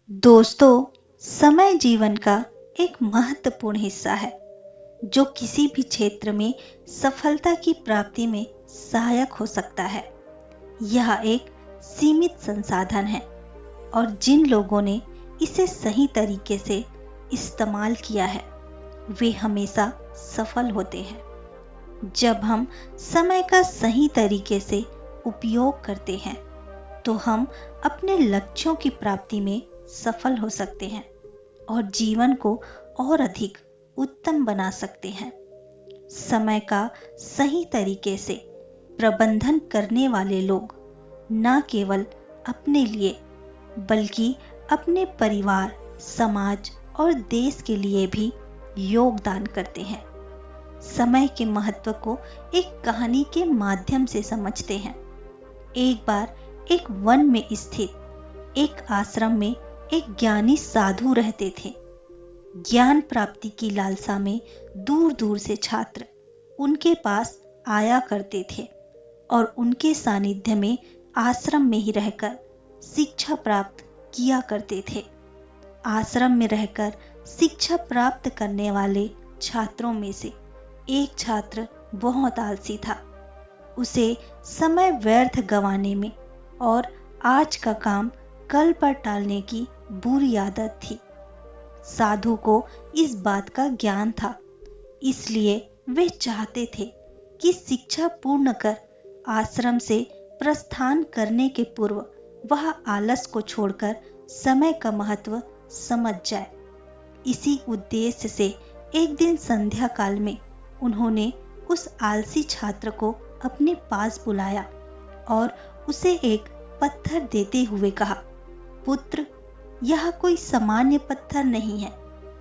दोस्तों, समय जीवन का एक महत्वपूर्ण हिस्सा है जो किसी भी क्षेत्र में सफलता की प्राप्ति में सहायक हो सकता है। यह एक सीमित संसाधन है और जिन लोगों ने इसे सही तरीके से इस्तेमाल किया है वे हमेशा सफल होते हैं। जब हम समय का सही तरीके से उपयोग करते हैं तो हम अपने लक्ष्यों की प्राप्ति में सफल हो सकते हैं और जीवन को और अधिक उत्तम बना सकते हैं। समय का सही तरीके से प्रबंधन करने वाले लोग न केवल अपने लिए बल्कि अपने परिवार, समाज और देश के लिए भी योगदान करते हैं। समय के महत्व को एक कहानी के माध्यम से समझते हैं। एक बार एक वन में स्थित एक आश्रम में एक ज्ञानी साधु रहते थे। ज्ञान प्राप्ति की लालसा में दूर दूर से छात्र उनके पास आया करते थे और उनके सानिध्य में आश्रम में ही रहकर शिक्षा प्राप्त किया करते थे। आश्रम में रहकर शिक्षा प्राप्त करने वाले छात्रों में से एक छात्र बहुत आलसी था। उसे समय व्यर्थ गंवाने में और आज का काम कल पर टालने की बुरी आदत थी। साधु को इस बात का ज्ञान था, इसलिए वे चाहते थे कि शिक्षा पूर्ण कर आश्रम से प्रस्थान करने के पूर्व वह आलस को छोड़कर समय का महत्व समझ जाए। इसी उद्देश्य से एक दिन संध्या काल में उन्होंने उस आलसी छात्र को अपने पास बुलाया और उसे एक पत्थर देते हुए कहा, पुत्र, यह कोई सामान्य पत्थर नहीं है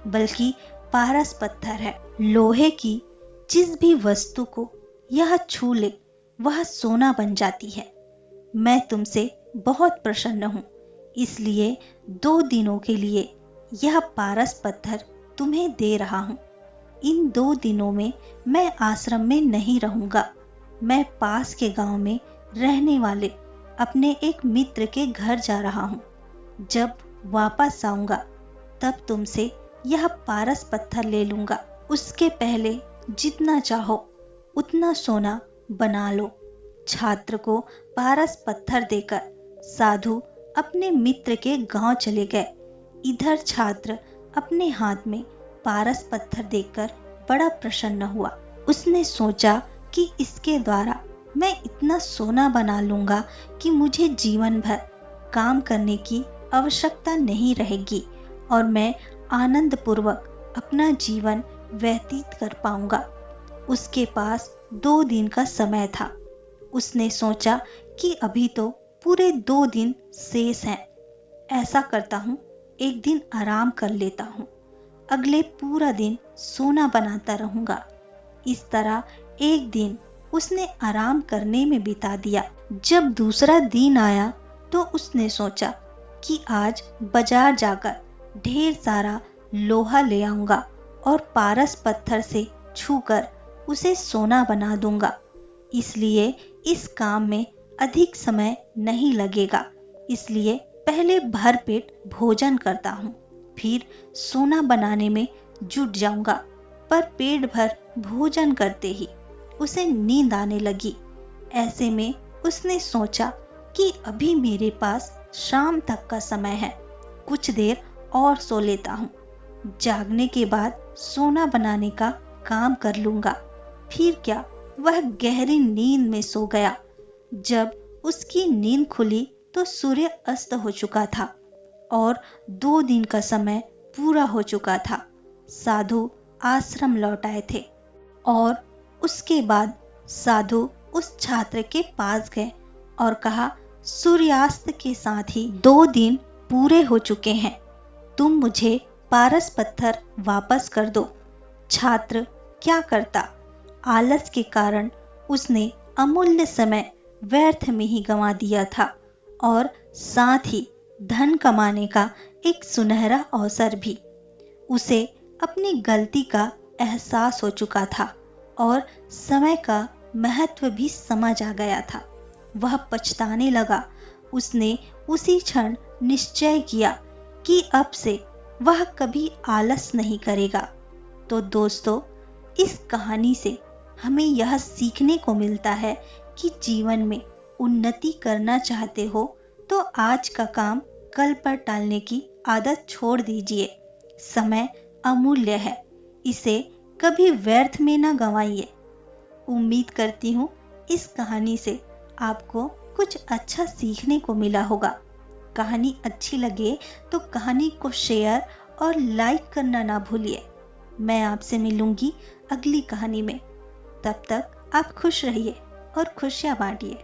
बल्कि पारस पत्थर है। लोहे की जिस भी वस्तु को यह छू ले वह सोना बन जाती है। मैं तुमसे बहुत प्रसन्न हूँ, इसलिए 2 दिनों के लिए यह पारस पत्थर तुम्हें दे रहा हूँ। इन 2 दिनों में मैं आश्रम में नहीं रहूँगा। मैं पास के गांव में रहने वाले अपने एक मित्र के घर जा रहा हूँ। जब वापस आऊंगा तब तुमसे यह पारस पत्थर ले लूंगा। उसके पहले जितना चाहो उतना सोना बना लो। छात्र को पारस पत्थर देकर साधु अपने मित्र के गांव चले गए। इधर छात्र अपने हाथ में पारस पत्थर देखकर बड़ा प्रसन्न हुआ। उसने सोचा कि इसके द्वारा मैं इतना सोना बना लूंगा कि मुझे जीवन भर काम करने की आवश्यकता नहीं रहेगी और मैं आनंद पूर्वक अपना जीवन व्यतीत कर पाऊंगा। उसके पास 2 दिन का समय था। उसने सोचा कि अभी तो पूरे 2 दिन शेष हैं। ऐसा करता हूँ, एक दिन आराम कर लेता हूँ, अगले पूरा दिन सोना बनाता रहूंगा। इस तरह एक दिन उसने आराम करने में बिता दिया। जब दूसरा दिन आया तो उसने सोचा कि आज बाजार जाकर ढेर सारा लोहा ले आऊंगा और पारस पत्थर से छूकर उसे सोना बना दूंगा। इसलिए इस काम में अधिक समय नहीं लगेगा, इसलिए पहले भरपेट भोजन करता हूँ, फिर सोना बनाने में जुट जाऊंगा। पर पेट भर भोजन करते ही उसे नींद आने लगी। ऐसे में उसने सोचा कि अभी मेरे पास शाम तक का समय है, कुछ देर और सो लेता हूँ। जागने के बाद सोना बनाने का काम कर लूंगा। फिर क्या, वह गहरी नींद में सो गया। जब उसकी नींद खुली तो सूर्य अस्त हो चुका था और 2 दिन का समय पूरा हो चुका था। साधु आश्रम लौट आए थे और उसके बाद साधु उस छात्र के पास गए और कहा, सूर्यास्त के साथ ही 2 दिन पूरे हो चुके हैं। तुम मुझे पारस पत्थर वापस कर दो। छात्र क्या करता, आलस के कारण उसने अमूल्य समय व्यर्थ में ही गंवा दिया था और साथ ही धन कमाने का एक सुनहरा अवसर भी। उसे अपनी गलती का एहसास हो चुका था और समय का महत्व भी समझ आ गया था। वह पछताने लगा। उसने उसी क्षण निश्चय किया कि अब से वह कभी आलस नहीं करेगा। तो दोस्तों, इस कहानी से हमें यह सीखने को मिलता है कि जीवन में उन्नति करना चाहते हो तो आज का काम कल पर टालने की आदत छोड़ दीजिए। समय अमूल्य है, इसे कभी व्यर्थ में न गंवाइए। उम्मीद करती हूँ इस कहानी से आपको कुछ अच्छा सीखने को मिला होगा। कहानी अच्छी लगे तो कहानी को शेयर और लाइक करना ना भूलिए। मैं आपसे मिलूंगी अगली कहानी में। तब तक आप खुश रहिए और खुशियां बांटिए।